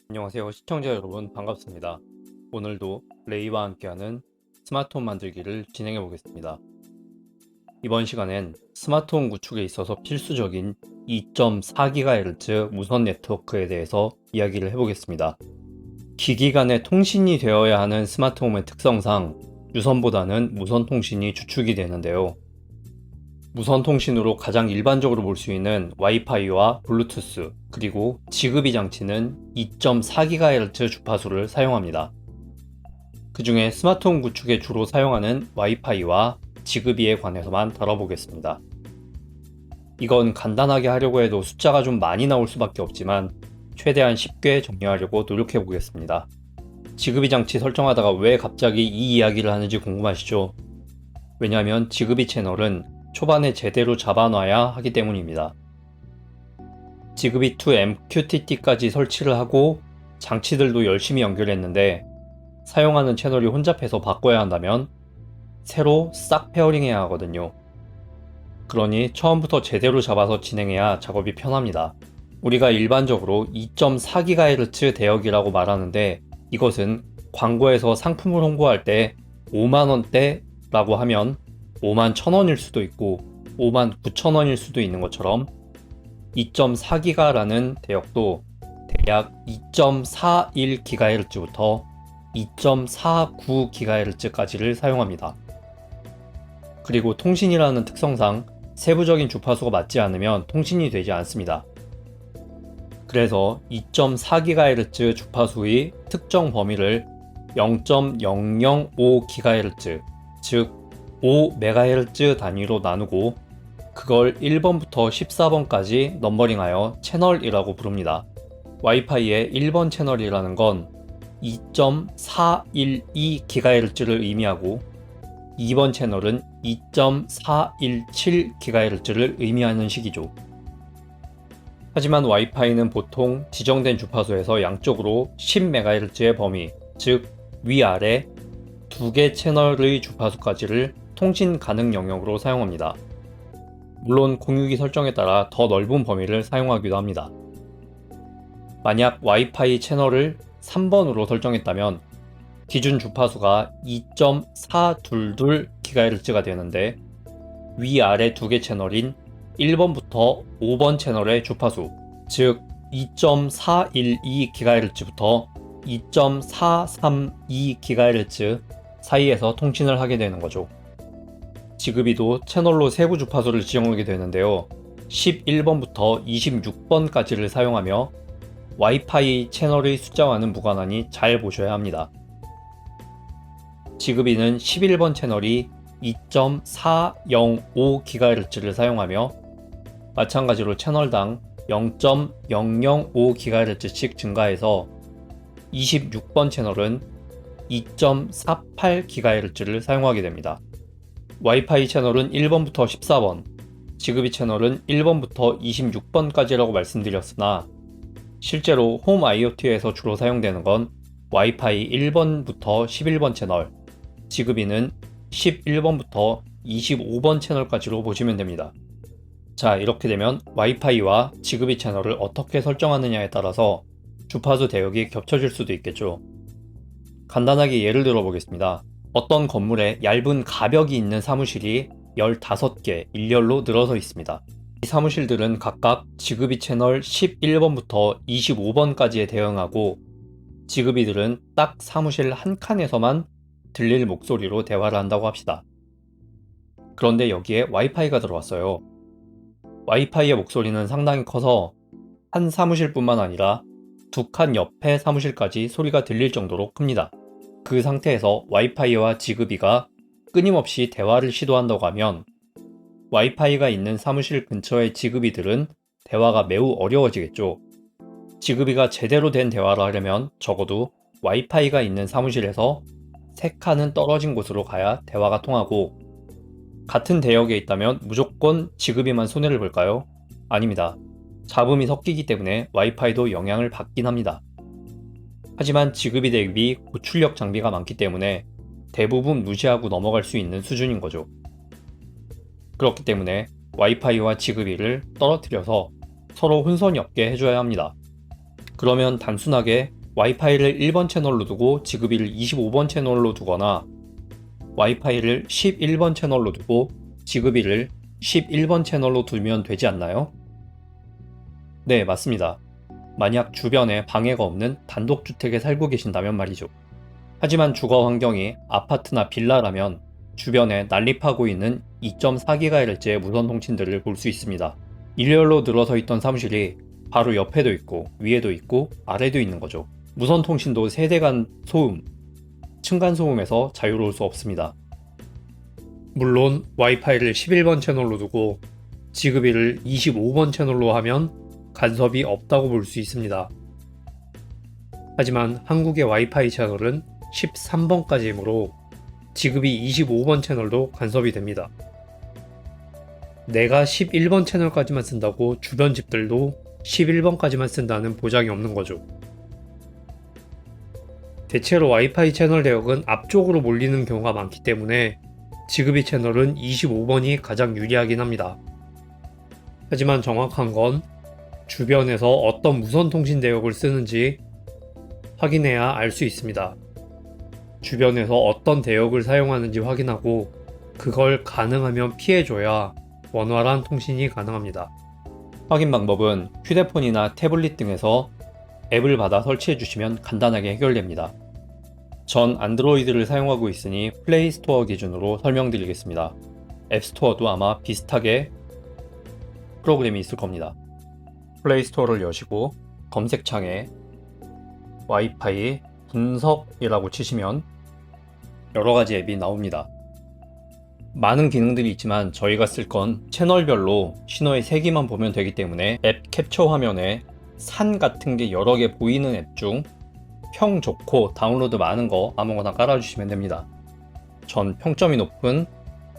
안녕하세요 시청자 여러분, 반갑습니다. 오늘도 레이와 함께하는 스마트홈 만들기를 진행해 보겠습니다. 이번 시간엔 스마트홈 구축에 있어서 필수적인 2.4GHz 무선 네트워크에 대해서 이야기를 해보겠습니다. 기기 간의 통신이 되어야 하는 스마트홈의 특성상 유선보다는 무선 통신이 주축이 되는데요. 무선 통신으로 가장 일반적으로 볼 수 있는 와이파이와 블루투스, 그리고 지급이 장치는 2.4GHz 주파수를 사용합니다. 그 중에 스마트홈 구축에 주로 사용하는 와이파이와 지급이에 관해서만 다뤄보겠습니다. 이건 간단하게 하려고 해도 숫자가 좀 많이 나올 수밖에 없지만 최대한 쉽게 정리하려고 노력해 보겠습니다. 지급이 장치 설정하다가 왜 갑자기 이 이야기를 하는지 궁금하시죠? 왜냐하면 지급이 채널은 초반에 제대로 잡아놔야 하기 때문입니다. 지급이 2 MQTT까지 설치를 하고 장치들도 열심히 연결했는데 사용하는 채널이 혼잡해서 바꿔야 한다면 새로 싹 페어링해야 하거든요. 그러니 처음부터 제대로 잡아서 진행해야 작업이 편합니다. 우리가 일반적으로 2.4GHz 대역이라고 말하는데 이것은 광고에서 상품을 홍보할 때 5만원대라고 하면 51,000원일 수도 있고 59,000원일 수도 있는 것처럼 2.4기가라는 대역도 대략 2.41GHz부터 2.49GHz까지를 사용합니다. 그리고 통신이라는 특성상 세부적인 주파수가 맞지 않으면 통신이 되지 않습니다. 그래서 2.4GHz 주파수의 특정 범위를 0.005GHz, 즉 5MHz 단위로 나누고 그걸 1번부터 14번까지 넘버링하여 채널이라고 부릅니다. 와이파이의 1번 채널이라는 건 2.412GHz를 의미하고 2번 채널은 2.417GHz를 의미하는 식이죠. 하지만 와이파이는 보통 지정된 주파수에서 양쪽으로 10MHz의 범위, 즉 위아래 2개 채널의 주파수까지를 통신 가능 영역으로 사용합니다. 물론 공유기 설정에 따라 더 넓은 범위를 사용하기도 합니다. 만약 와이파이 채널을 3번으로 설정했다면 기준 주파수가 2.422GHz가 되는데 위아래 2개 채널인 1번부터 5번 채널의 주파수, 즉 2.412GHz부터 2.432GHz 사이에서 통신을 하게 되는 거죠. 지급이도 채널로 세부 주파수를 지정하게 되는데요. 11번부터 26번까지를 사용하며 와이파이 채널의 숫자와는 무관하니 잘 보셔야 합니다. 지급이는 11번 채널이 2.405GHz를 사용하며 마찬가지로 채널당 0.005GHz씩 증가해서 26번 채널은 2.48GHz를 사용하게 됩니다. 와이파이 채널은 1번부터 14번, 지급이 채널은 1번부터 26번까지라고 말씀드렸으나 실제로 홈 IoT에서 주로 사용되는 건 와이파이 1번부터 11번 채널, 지급이는 11번부터 25번 채널까지로 보시면 됩니다. 자, 이렇게 되면 와이파이와 지급이 채널을 어떻게 설정하느냐에 따라서 주파수 대역이 겹쳐질 수도 있겠죠. 간단하게 예를 들어 보겠습니다. 어떤 건물에 얇은 가벽이 있는 사무실이 15개 일렬로 늘어서 있습니다. 이 사무실들은 각각 지급이 채널 11번부터 25번까지에 대응하고 지급이들은 딱 사무실 한 칸에서만 들릴 목소리로 대화를 한다고 합시다. 그런데 여기에 와이파이가 들어왔어요. 와이파이의 목소리는 상당히 커서 한 사무실뿐만 아니라 2칸 옆의 사무실까지 소리가 들릴 정도로 큽니다. 그 상태에서 와이파이와 지급이가 끊임없이 대화를 시도한다고 하면 와이파이가 있는 사무실 근처의 지급이들은 대화가 매우 어려워지겠죠. 지급이가 제대로 된 대화를 하려면 적어도 와이파이가 있는 사무실에서 3칸은 떨어진 곳으로 가야 대화가 통하고, 같은 대역에 있다면 무조건 지급이만 손해를 볼까요? 아닙니다. 잡음이 섞이기 때문에 와이파이도 영향을 받긴 합니다. 하지만 지급이 대비 고출력 장비가 많기 때문에 대부분 무시하고 넘어갈 수 있는 수준인 거죠. 그렇기 때문에 와이파이와 지급이를 떨어뜨려서 서로 혼선이 없게 해줘야 합니다. 그러면 단순하게 와이파이를 1번 채널로 두고 지급이를 25번 채널로 두거나 와이파이를 11번 채널로 두고 지급이를 11번 채널로 두면 되지 않나요? 네, 맞습니다. 만약 주변에 방해가 없는 단독주택에 살고 계신다면 말이죠. 하지만 주거 환경이 아파트나 빌라라면 주변에 난립하고 있는 2.4GHz의 무선 통신들을 볼 수 있습니다. 일렬로 늘어서 있던 사무실이 바로 옆에도 있고 위에도 있고 아래도 있는 거죠. 무선 통신도 세대 간 소음, 층간 소음에서 자유로울 수 없습니다. 물론 와이파이를 11번 채널로 두고 지급이를 25번 채널로 하면 간섭이 없다고 볼 수 있습니다. 하지만 한국의 와이파이 채널은 13번까지이므로 지급이 25번 채널도 간섭이 됩니다. 내가 11번 채널까지만 쓴다고 주변 집들도 11번까지만 쓴다는 보장이 없는 거죠. 대체로 와이파이 채널 대역은 앞쪽으로 몰리는 경우가 많기 때문에 지급이 채널은 25번이 가장 유리하긴 합니다. 하지만 정확한 건 주변에서 어떤 무선 통신 대역을 쓰는지 확인해야 알 수 있습니다. 주변에서 어떤 대역을 사용하는지 확인하고 그걸 가능하면 피해줘야 원활한 통신이 가능합니다. 확인 방법은 휴대폰이나 태블릿 등에서 앱을 받아 설치해 주시면 간단하게 해결됩니다. 전 안드로이드를 사용하고 있으니 플레이 스토어 기준으로 설명드리겠습니다. 앱 스토어도 아마 비슷하게 프로그램이 있을 겁니다. 플레이 스토어를 여시고 검색창에 와이파이 분석이라고 치시면 여러가지 앱이 나옵니다. 많은 기능들이 있지만 저희가 쓸 건 채널별로 신호의 세기만 보면 되기 때문에 앱 캡처 화면에 산 같은 게 여러 개 보이는 앱 중 평 좋고 다운로드 많은 거 아무거나 깔아주시면 됩니다. 전 평점이 높은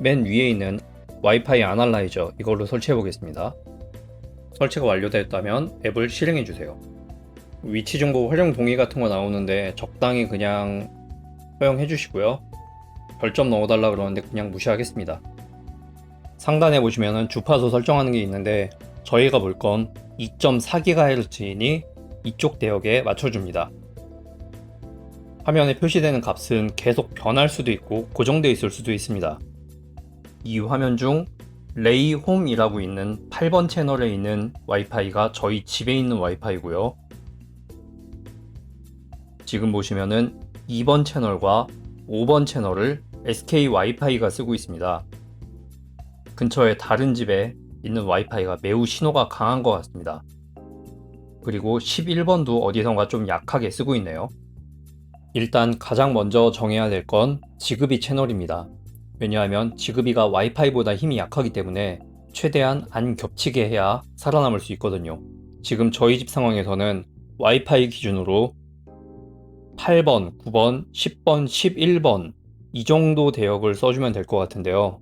맨 위에 있는 와이파이 아날라이저 이걸로 설치해 보겠습니다. 설치가 완료되었다면 앱을 실행해 주세요. 위치 정보 활용 동의 같은 거 나오는데 적당히 그냥 허용해 주시고요. 별점 넣어달라 그러는데 그냥 무시하겠습니다. 상단에 보시면 주파수 설정하는 게 있는데 저희가 볼 건 2.4GHz이니 이쪽 대역에 맞춰줍니다. 화면에 표시되는 값은 계속 변할 수도 있고 고정되어 있을 수도 있습니다. 이 화면 중 레이 홈이라고 있는 8번 채널에 있는 와이파이가 저희 집에 있는 와이파이고요. 지금 보시면은 2번 채널과 5번 채널을 SK 와이파이가 쓰고 있습니다. 근처에 다른 집에 있는 와이파이가 매우 신호가 강한 것 같습니다. 그리고 11번도 어디선가 좀 약하게 쓰고 있네요. 일단 가장 먼저 정해야 될 건 지급이 채널입니다. 왜냐하면 지급이가 와이파이보다 힘이 약하기 때문에 최대한 안 겹치게 해야 살아남을 수 있거든요. 지금 저희 집 상황에서는 와이파이 기준으로 8번, 9번, 10번, 11번 이 정도 대역을 써주면 될 것 같은데요.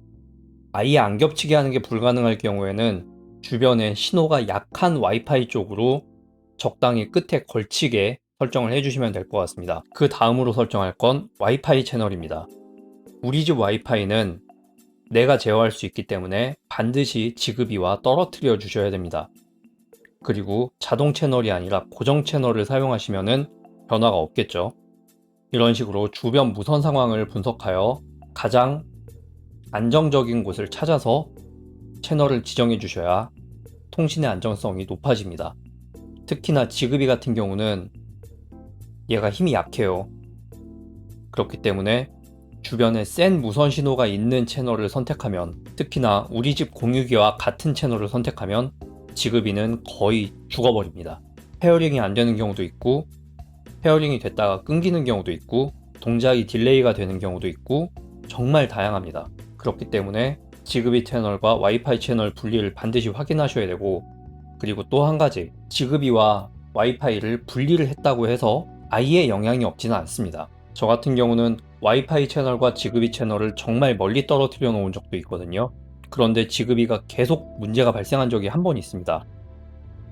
아예 안 겹치게 하는 게 불가능할 경우에는 주변에 신호가 약한 와이파이 쪽으로 적당히 끝에 걸치게 설정을 해주시면 될 것 같습니다. 그 다음으로 설정할 건 와이파이 채널입니다. 우리 집 와이파이는 내가 제어할 수 있기 때문에 반드시 지급이와 떨어뜨려 주셔야 됩니다. 그리고 자동 채널이 아니라 고정 채널을 사용하시면 변화가 없겠죠. 이런 식으로 주변 무선 상황을 분석하여 가장 안정적인 곳을 찾아서 채널을 지정해 주셔야 통신의 안정성이 높아집니다. 특히나 지급이 같은 경우는 얘가 힘이 약해요. 그렇기 때문에 주변에 센 무선 신호가 있는 채널을 선택하면, 특히나 우리 집 공유기와 같은 채널을 선택하면 지급이는 거의 죽어버립니다. 페어링이 안 되는 경우도 있고, 페어링이 됐다가 끊기는 경우도 있고, 동작이 딜레이가 되는 경우도 있고, 정말 다양합니다. 그렇기 때문에 지급이 채널과 와이파이 채널 분리를 반드시 확인하셔야 되고, 그리고 또 한 가지, 지급이와 와이파이를 분리를 했다고 해서 아예 영향이 없지는 않습니다. 저 같은 경우는 와이파이 채널과 지급이 채널을 정말 멀리 떨어뜨려 놓은 적도 있거든요. 그런데 지급이가 계속 문제가 발생한 적이 한 번 있습니다.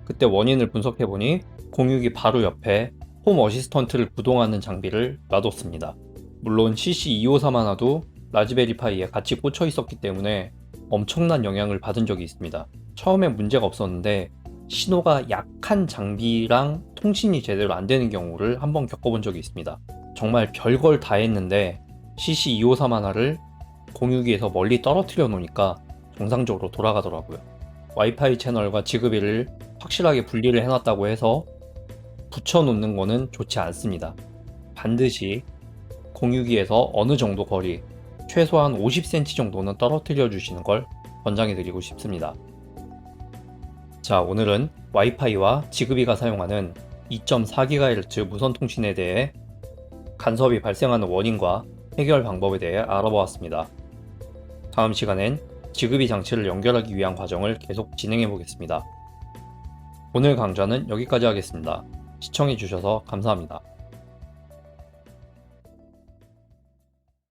그때 원인을 분석해보니 공유기 바로 옆에 홈 어시스턴트를 구동하는 장비를 놔뒀습니다. 물론 CC253 하나도 라즈베리 파이에 같이 꽂혀 있었기 때문에 엄청난 영향을 받은 적이 있습니다. 처음에 문제가 없었는데 신호가 약한 장비랑 통신이 제대로 안 되는 경우를 한번 겪어본 적이 있습니다. 정말 별걸 다 했는데 CC253 하나를 공유기에서 멀리 떨어뜨려 놓으니까 정상적으로 돌아가더라고요. 와이파이 채널과 지급이를 확실하게 분리를 해놨다고 해서 붙여놓는 거는 좋지 않습니다. 반드시 공유기에서 어느 정도 거리, 최소한 50cm 정도는 떨어뜨려 주시는 걸 권장해 드리고 싶습니다. 자, 오늘은 와이파이와 지급이가 사용하는 2.4GHz 무선 통신에 대해 간섭이 발생하는 원인과 해결 방법에 대해 알아보았습니다. 다음 시간엔 지급이 장치를 연결하기 위한 과정을 계속 진행해 보겠습니다. 오늘 강좌는 여기까지 하겠습니다. 시청해 주셔서 감사합니다.